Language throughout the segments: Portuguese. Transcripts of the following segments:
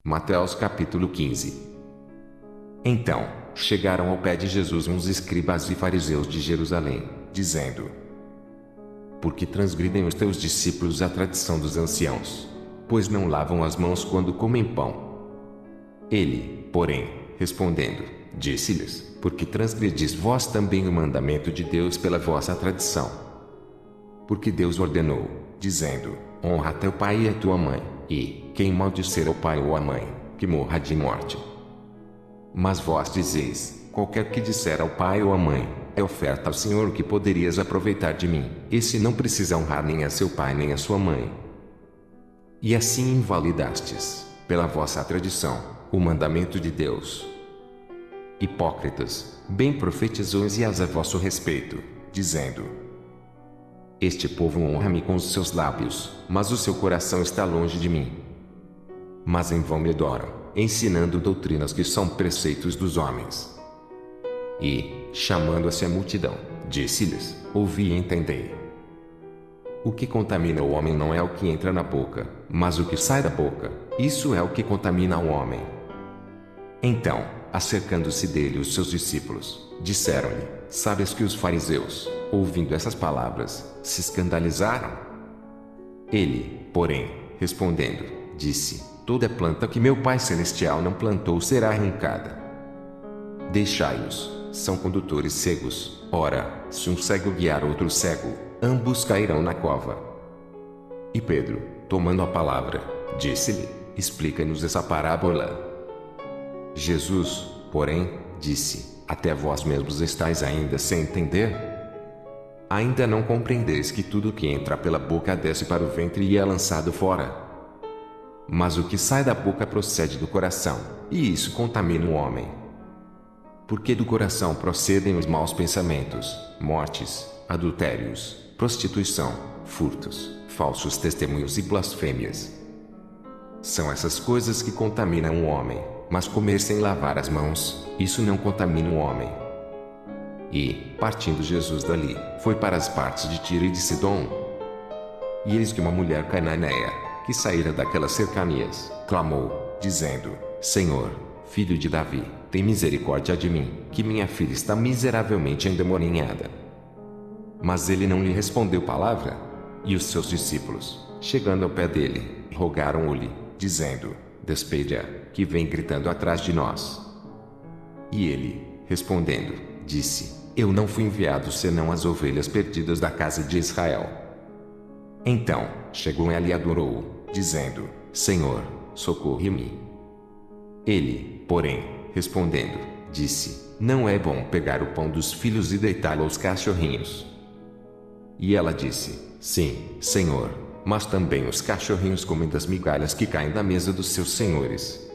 Mateus capítulo 15. Então, chegaram ao pé de Jesus uns escribas e fariseus de Jerusalém, dizendo: Por que transgridem os teus discípulos a tradição dos anciãos? Pois não lavam as mãos quando comem pão. Ele, porém, respondendo, disse-lhes: Por que transgredis vós também o mandamento de Deus pela vossa tradição? Porque Deus ordenou, dizendo: Honra teu pai e a tua mãe, e, quem maldisser o pai ou a mãe, que morra de morte. Mas vós dizeis: qualquer que disser ao pai ou à mãe, é oferta ao Senhor o que poderias aproveitar de mim, esse não precisa honrar nem a seu pai nem a sua mãe. E assim invalidastes, pela vossa tradição, o mandamento de Deus. Hipócritas, bem profetizou Isaías a vosso respeito, dizendo: Este povo honra-me com os seus lábios, mas o seu coração está longe de mim. Mas em vão me adoram, ensinando doutrinas que são preceitos dos homens. E, chamando-se a multidão, disse-lhes: Ouvi e entendei. O que contamina o homem não é o que entra na boca, mas o que sai da boca, isso é o que contamina o homem. Então, acercando-se dele os seus discípulos, disseram-lhe: Sabes que os fariseus, ouvindo essas palavras, se escandalizaram? Ele, porém, respondendo, disse: Toda planta que meu Pai Celestial não plantou será arrancada. Deixai-os, são condutores cegos. Ora, se um cego guiar outro cego, ambos cairão na cova. E Pedro, tomando a palavra, disse-lhe: Explica-nos essa parábola. Jesus, porém, disse: Até vós mesmos estáis ainda sem entender? Ainda não compreendeis que tudo que entra pela boca desce para o ventre e é lançado fora? Mas o que sai da boca procede do coração, e isso contamina o homem. Porque do coração procedem os maus pensamentos, mortes, adultérios, prostituição, furtos, falsos testemunhos e blasfêmias. São essas coisas que contaminam o homem, mas comer sem lavar as mãos, isso não contamina o homem. E, partindo Jesus dali, foi para as partes de Tiro e de Sidom. E eis que uma mulher cananeia, que saíra daquelas cercanias, clamou, dizendo: Senhor, filho de Davi, tem misericórdia de mim, que minha filha está miseravelmente endemoninhada. Mas ele não lhe respondeu palavra. E os seus discípulos, chegando ao pé dele, rogaram-lhe, dizendo: Despede-a, que vem gritando atrás de nós. E ele, respondendo, disse: Eu não fui enviado senão as ovelhas perdidas da casa de Israel. Então, chegou ela e adorou-o, dizendo: Senhor, socorre-me. Ele, porém, respondendo, disse: Não é bom pegar o pão dos filhos e deitá-lo aos cachorrinhos. E ela disse: Sim, Senhor, mas também os cachorrinhos comem das migalhas que caem da mesa dos seus senhores.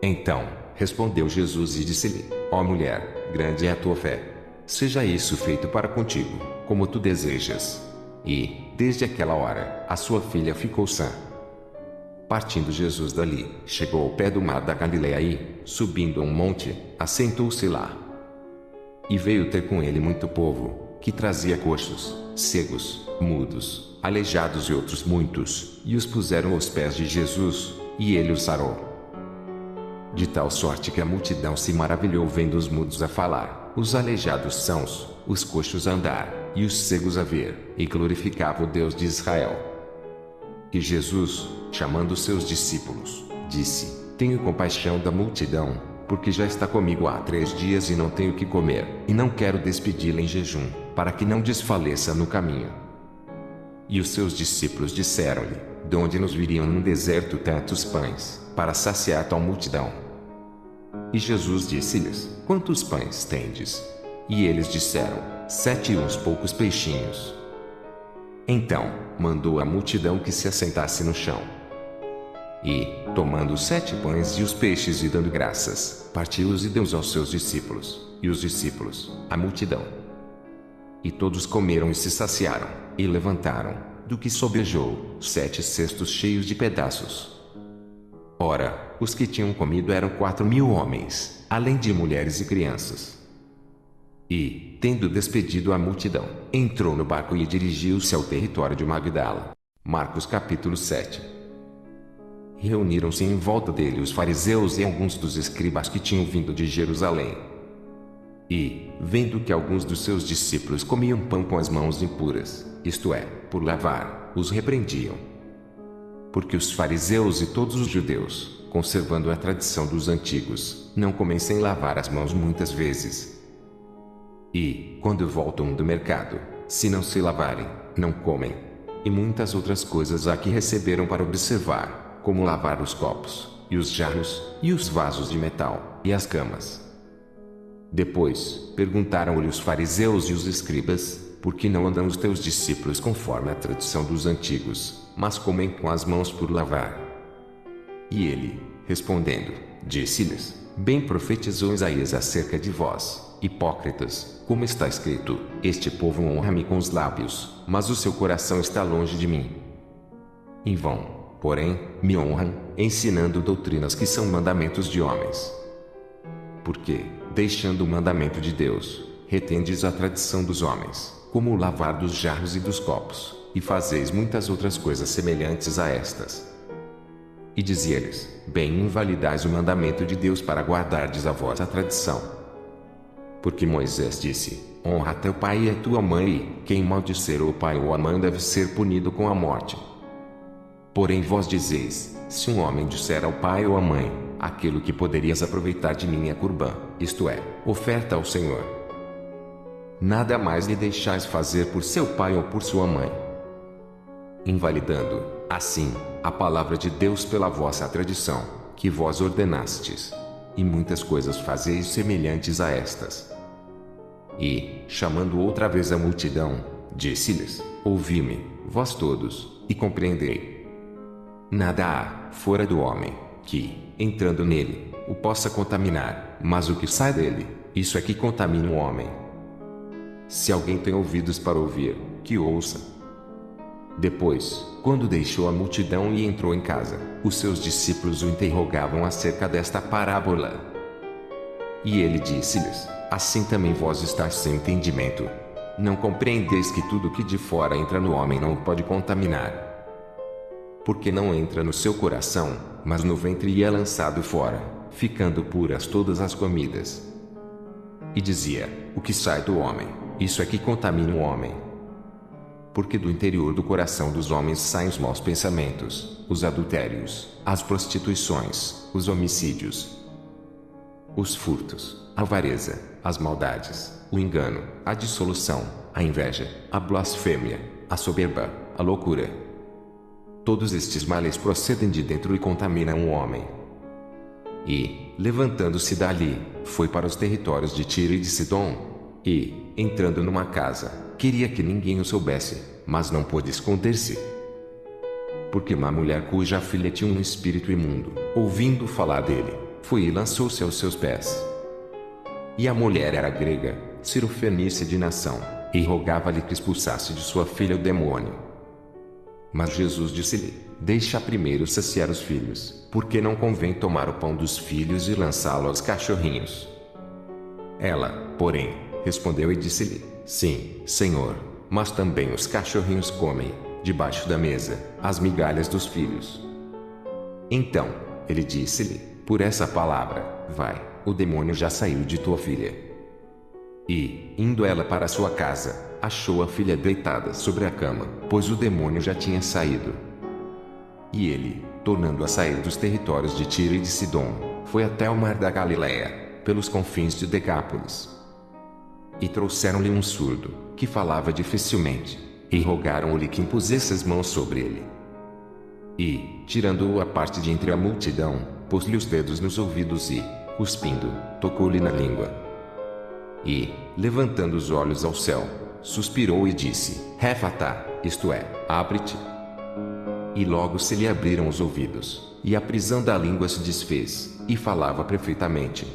Então, respondeu Jesus e disse-lhe: Ó mulher, grande é a tua fé. Seja isso feito para contigo, como tu desejas. E, desde aquela hora, a sua filha ficou sã. Partindo Jesus dali, chegou ao pé do mar da Galileia e, subindo a um monte, assentou-se lá. E veio ter com ele muito povo, que trazia coxos, cegos, mudos, aleijados e outros muitos, e os puseram aos pés de Jesus, e ele os sarou. De tal sorte que a multidão se maravilhou vendo os mudos a falar, os aleijados sãos, os coxos a andar, e os cegos a ver, e glorificava o Deus de Israel. E Jesus, chamando seus discípulos, disse: Tenho compaixão da multidão, porque já está comigo há 3 dias e não tenho o que comer, e não quero despedi-la em jejum, para que não desfaleça no caminho. E os seus discípulos disseram-lhe: De onde nos viriam num deserto tantos pães, para saciar tal multidão? E Jesus disse-lhes: Quantos pães tendes? E eles disseram: 7 e uns poucos peixinhos. Então, mandou a multidão que se assentasse no chão. E, tomando os 7 pães e os peixes e dando graças, partiu-os e deu-os aos seus discípulos, e os discípulos, a multidão. E todos comeram e se saciaram, e levantaram, do que sobejou, 7 cestos cheios de pedaços. Ora, os que tinham comido eram 4.000 homens, além de mulheres e crianças. E, tendo despedido a multidão, entrou no barco e dirigiu-se ao território de Magdala. Marcos capítulo 7. E reuniram-se em volta dele os fariseus e alguns dos escribas que tinham vindo de Jerusalém. E, vendo que alguns dos seus discípulos comiam pão com as mãos impuras, isto é, por lavar, os repreendiam. Porque os fariseus e todos os judeus, conservando a tradição dos antigos, não comem sem lavar as mãos muitas vezes. E, quando voltam do mercado, se não se lavarem, não comem. E muitas outras coisas há que receberam para observar, como lavar os copos, e os jarros, e os vasos de metal, e as camas. Depois, perguntaram-lhe os fariseus e os escribas, por que não andam os teus discípulos conforme a tradição dos antigos, mas comem com as mãos por lavar? E ele, respondendo, disse-lhes, bem profetizou Isaías acerca de vós, hipócritas, como está escrito, este povo honra-me com os lábios, mas o seu coração está longe de mim. Em vão, porém, me honram, ensinando doutrinas que são mandamentos de homens. Porque, deixando o mandamento de Deus, retendes a tradição dos homens, como o lavar dos jarros e dos copos, e fazeis muitas outras coisas semelhantes a estas. E dizia-lhes, bem invalidais o mandamento de Deus para guardardes a vossa tradição. Porque Moisés disse, honra teu pai e a tua mãe, e quem maldizer o pai ou a mãe deve ser punido com a morte. Porém vós dizeis, se um homem disser ao pai ou à mãe, aquilo que poderias aproveitar de mim é qurbã, isto é, oferta ao Senhor. Nada mais lhe deixais fazer por seu pai ou por sua mãe. Invalidando, assim, a palavra de Deus pela vossa tradição, que vós ordenastes. E muitas coisas fazeis semelhantes a estas. E, chamando outra vez a multidão, disse-lhes, ouvi-me, vós todos, e compreendei. Nada há, fora do homem, que, entrando nele, o possa contaminar, mas o que sai dele, isso é que contamina o homem. Se alguém tem ouvidos para ouvir, que ouça. Depois, quando deixou a multidão e entrou em casa, os seus discípulos o interrogavam acerca desta parábola. E ele disse-lhes, assim também vós estáis sem entendimento. Não compreendeis que tudo que de fora entra no homem não o pode contaminar. Porque não entra no seu coração, mas no ventre e é lançado fora, ficando puras todas as comidas. E dizia, o que sai do homem, isso é que contamina o homem. Porque do interior do coração dos homens saem os maus pensamentos, os adultérios, as prostituições, os homicídios, os furtos, a avareza, as maldades, o engano, a dissolução, a inveja, a blasfêmia, a soberba, a loucura. Todos estes males procedem de dentro e contaminam o homem. E, levantando-se dali, foi para os territórios de Tiro e de Sidom. E, entrando numa casa, queria que ninguém o soubesse, mas não pôde esconder-se. Porque uma mulher cuja filha tinha um espírito imundo, ouvindo falar dele, foi e lançou-se aos seus pés. E a mulher era grega, cirofenícia de nação, e rogava-lhe que expulsasse de sua filha o demônio. Mas Jesus disse-lhe, deixa primeiro saciar os filhos, porque não convém tomar o pão dos filhos e lançá-lo aos cachorrinhos. Ela, porém, respondeu e disse-lhe, sim, Senhor, mas também os cachorrinhos comem, debaixo da mesa, as migalhas dos filhos. Então, ele disse-lhe, por essa palavra, vai, o demônio já saiu de tua filha. E, indo ela para sua casa, achou a filha deitada sobre a cama, pois o demônio já tinha saído. E ele, tornando a sair dos territórios de Tiro e de Sidom, foi até o mar da Galileia, pelos confins de Decápolis. E trouxeram-lhe um surdo, que falava dificilmente, e rogaram-lhe que impusesse as mãos sobre ele. E, tirando-o à parte de entre a multidão, pôs-lhe os dedos nos ouvidos e, cuspindo, tocou-lhe na língua. E, levantando os olhos ao céu, suspirou e disse, Refatá, isto é, abre-te. E logo se lhe abriram os ouvidos, e a prisão da língua se desfez, e falava perfeitamente.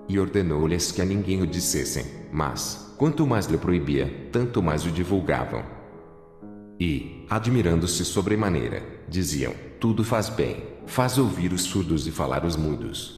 E ordenou-lhes que a ninguém o dissessem, mas, quanto mais lhe proibia, tanto mais o divulgavam. E, admirando-se sobremaneira, diziam, tudo faz bem, faz ouvir os surdos e falar os mudos.